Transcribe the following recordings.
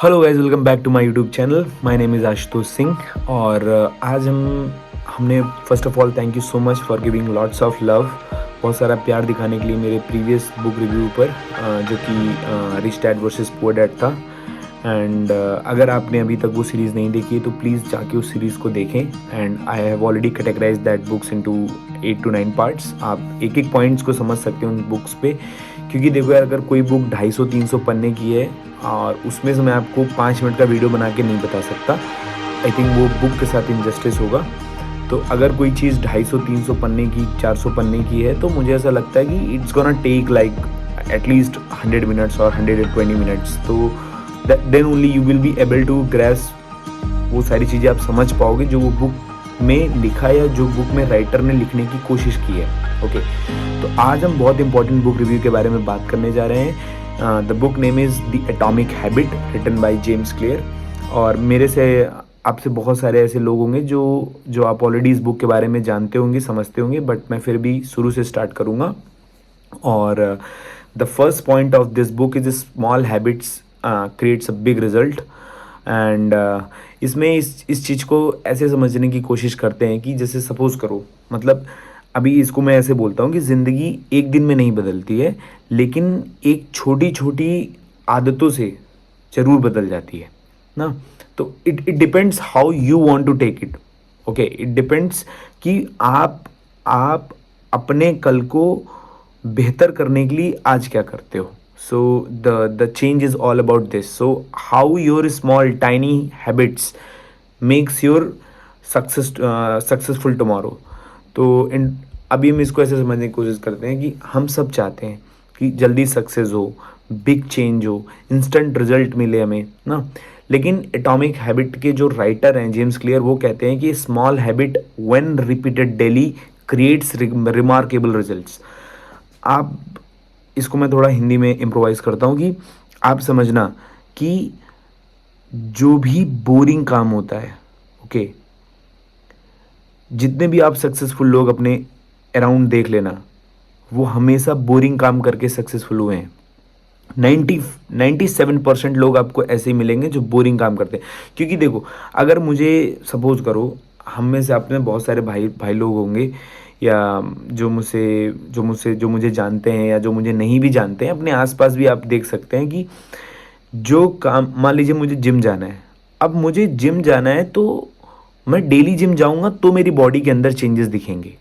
Hello guys, welcome back to my YouTube channel. My name is Ashutosh Singh और आज हमने first of all thank you so much for giving lots of love, बहुत सारा प्यार दिखाने के लिए मेरे प्रीवियस बुक रिव्यू पर जो कि rich dad versus poor dad था। एंड अगर आपने अभी तक वो सीरीज़ नहीं देखी है तो प्लीज़ जाके उस सीरीज़ को देखें। And I have already categorise that books into 8 to 9 parts. आप एक एक पॉइंट्स को समझ सकते हैं उन बुक्स पे, क्योंकि देखो यार, अगर कोई बुक 250-300 पन्ने की है और उसमें से मैं आपको 5 मिनट का वीडियो बना के नहीं बता सकता, आई थिंक वो बुक के साथ इनजस्टिस होगा। तो अगर कोई चीज़ 250-300 पन्ने की, 400 पन्ने की है, तो मुझे ऐसा लगता है कि it's gonna take like at least 100 minutes और 120 मिनट्स। तो then only you will be able to grasp, वो सारी चीज़ें आप समझ पाओगे जो वो बुक में लिखा है या जो बुक में राइटर ने लिखने की कोशिश की है। ओके, तो आज हम बहुत इंपॉर्टेंट बुक रिव्यू के बारे में बात करने जा रहे हैं। The book name is the atomic habit, written by James Clear. और मेरे से आपसे बहुत सारे ऐसे लोग होंगे जो आप ऑलरेडी इस बुक के बारे में जानते होंगे, समझते होंगे, बट मैं फिर भी शुरू से स्टार्ट करूँगा। और the first point of this book is small habits creates a big result. And इसमें इस चीज़ को ऐसे समझने की कोशिश करते हैं कि जैसे सपोज़ करो, मतलब अभी इसको मैं ऐसे बोलता हूँ कि ज़िंदगी एक दिन में नहीं बदलती है, लेकिन एक छोटी छोटी आदतों से ज़रूर बदल जाती है ना। तो it depends how you want to take it. Okay, it depends कि आप अपने कल को बेहतर करने के लिए आज क्या करते हो। So the change is all about this. So how your small tiny habits makes your successful tomorrow. तो अभी हम इसको ऐसे समझने की कोशिश करते हैं कि हम सब चाहते हैं कि जल्दी सक्सेस हो, बिग चेंज हो, इंस्टेंट रिजल्ट मिले हमें ना। लेकिन एटॉमिक हैबिट के जो राइटर हैं जेम्स क्लियर, वो कहते हैं कि small habit when repeated daily creates remarkable results. आप इसको मैं थोड़ा हिंदी में इम्प्रोवाइज़ करता हूँ कि आप समझना कि जो भी बोरिंग काम होता है, ओके, जितने भी आप सक्सेसफुल लोग अपने अराउंड देख लेना, वो हमेशा बोरिंग काम करके सक्सेसफुल हुए हैं। 97% लोग आपको ऐसे ही मिलेंगे जो बोरिंग काम करते हैं। क्योंकि देखो, अगर मुझे सपोज करो, हम में से आप में बहुत सारे भाई लोग होंगे, या जो मुझे जानते हैं या जो मुझे नहीं भी जानते हैं, अपने आसपास भी आप देख सकते हैं कि जो काम, मान लीजिए मुझे जिम जाना है। अब मुझे जिम जाना है तो मैं डेली जिम जाऊंगा तो मेरी बॉडी के अंदर चेंजेस दिखेंगे,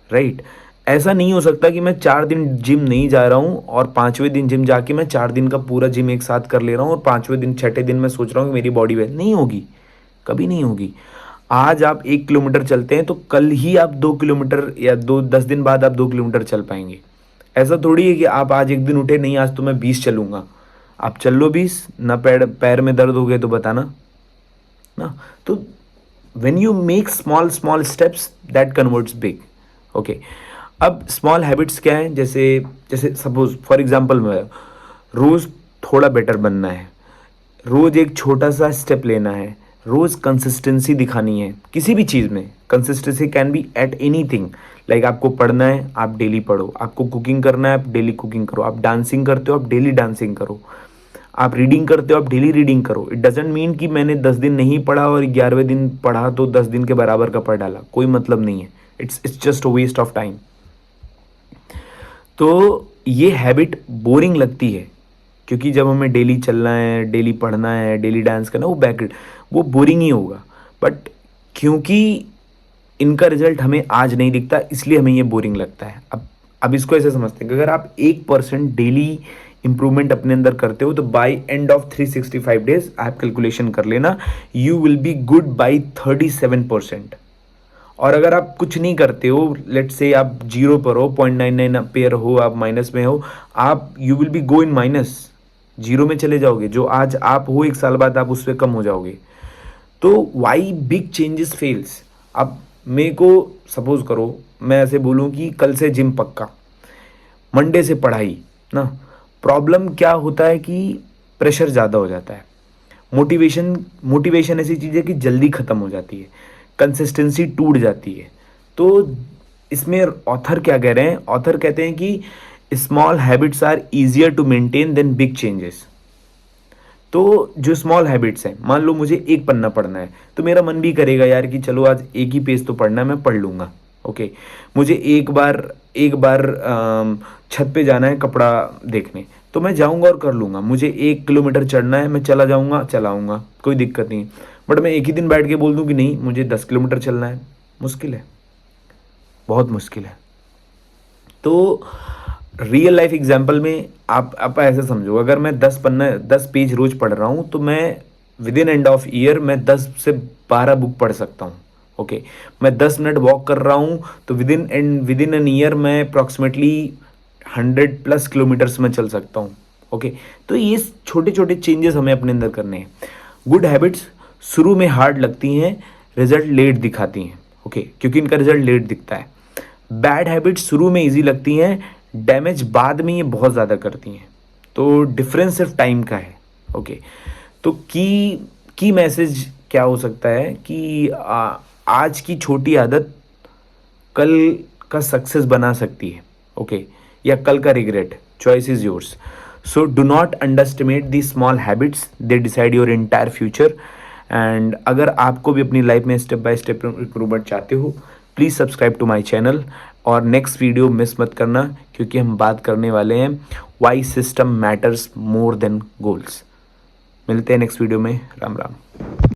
राइट। ऐसा नहीं हो सकता कि मैं 4 दिन जिम नहीं जा रहा हूँ और 5वें दिन जिम जाके मैं 4 दिन का पूरा जिम एक साथ कर ले रहा हूँ और 5वें दिन 6ठे दिन मैं सोच रहा हूँ कि मेरी बॉडी वेल नहीं होगी, कभी नहीं होगी। आज आप 1 किलोमीटर चलते हैं तो कल ही आप 2 किलोमीटर या 10 दिन बाद आप 2 किलोमीटर चल पाएंगे। ऐसा थोड़ी है कि आप आज एक दिन उठे, नहीं आज तो मैं 20 चलूंगा, आप चल लो 20 ना, पैर में दर्द हो गए तो बताना ना। तो when you make small small steps that converts big। Okay, अब स्मॉल हैबिट्स क्या हैं? जैसे जैसे सपोज फॉर एग्जांपल, मैं रोज़ थोड़ा बेटर बनना है, रोज़ एक छोटा सा स्टेप लेना है, रोज़ कंसिस्टेंसी दिखानी है किसी भी चीज़ में। Consistency can be at any thing, like आपको पढ़ना है आप डेली पढ़ो, आपको कुकिंग करना है आप डेली कुकिंग करो, आप डांसिंग करते हो आप डेली डांसिंग करो, आप रीडिंग करते हो आप डेली रीडिंग करो। इट डजेंट मीन कि मैंने 10 दिन नहीं पढ़ा और 11वें दिन पढ़ा तो 10 दिन के बराबर का पढ़ डाला, कोई मतलब नहीं है। It's just a waste of time. तो ये हैबिट बोरिंग लगती है, क्योंकि जब हमें डेली चलना है, डेली पढ़ना है, डेली डांस करना है, वो बोरिंग ही होगा। बट क्योंकि इनका रिजल्ट हमें आज नहीं दिखता, इसलिए हमें ये बोरिंग लगता है। अब इसको ऐसे समझते हैं कि अगर आप 1% डेली इंप्रूवमेंट अपने अंदर करते हो तो बाय एंड ऑफ 365 डेज, आप कैलकुलेशन कर लेना, you will be good by 37%। और अगर आप कुछ नहीं करते हो, लेट्स से आप जीरो पर हो, 0.99 पेयर हो, आप माइनस में हो, आप you will be go in minus, zero में चले जाओगे। जो आज आप हो, 1 साल बाद आप उससे कम हो जाओगे। तो वाई बिग चेंजेस फेल्स? अब मेरे को सपोज करो मैं ऐसे बोलूँ कि कल से जिम पक्का, मंडे से पढ़ाई ना। प्रॉब्लम क्या होता है कि प्रेशर ज़्यादा हो जाता है, मोटिवेशन ऐसी चीज़ है कि जल्दी ख़त्म हो जाती है, कंसिस्टेंसी टूट जाती है। तो इसमें ऑथर क्या कह रहे हैं? ऑथर कहते हैं कि small habits are easier to maintain than big changes. तो जो स्मॉल हैबिट्स हैं, मान लो मुझे एक पन्ना पढ़ना है तो मेरा मन भी करेगा यार कि चलो आज एक ही पेज तो पढ़ना है, मैं पढ़ लूँगा। ओके, मुझे एक बार छत पे जाना है कपड़ा देखने, तो मैं जाऊँगा और कर लूँगा। मुझे 1 किलोमीटर चढ़ना है, मैं चला जाऊँगा, चलाऊँगा, कोई दिक्कत नहीं। बट मैं एक ही दिन बैठ के बोल दूँ कि नहीं मुझे 10 किलोमीटर चलना है, मुश्किल है, बहुत मुश्किल है। तो रियल लाइफ एग्जाम्पल में आप ऐसे समझो, अगर मैं 10 पेज रोज पढ़ रहा हूँ तो मैं with in end of year मैं 10 से 12 बुक पढ़ सकता हूँ। ओके, मैं 10 मिनट वॉक कर रहा हूँ तो विद इन एन ईयर मैं अप्रॉक्सीमेटली 100+ किलोमीटर्स में चल सकता हूँ। ओके, तो ये छोटे छोटे चेंजेस हमें अपने अंदर करने हैं। गुड हैबिट्स शुरू में हार्ड लगती हैं, रिजल्ट लेट दिखाती हैं। ओके, क्योंकि इनका रिजल्ट लेट दिखता है। बैड हैबिट्स शुरू में इजी लगती हैं, डैमेज बाद में ये बहुत ज़्यादा करती हैं। तो डिफरेंस सिर्फ टाइम का है। ओके, तो की मैसेज क्या हो सकता है कि आज की छोटी आदत कल का सक्सेस बना सकती है। ओके, या कल का regret, choice is yours. So do not underestimate the small habits, they decide your entire future. And अगर आपको भी अपनी लाइफ में स्टेप बाय स्टेप इम्प्रूवमेंट चाहते हो, please subscribe to my channel और नेक्स्ट वीडियो मिस मत करना, क्योंकि हम बात करने वाले हैं why system matters more than goals. मिलते हैं नेक्स्ट वीडियो में। राम राम।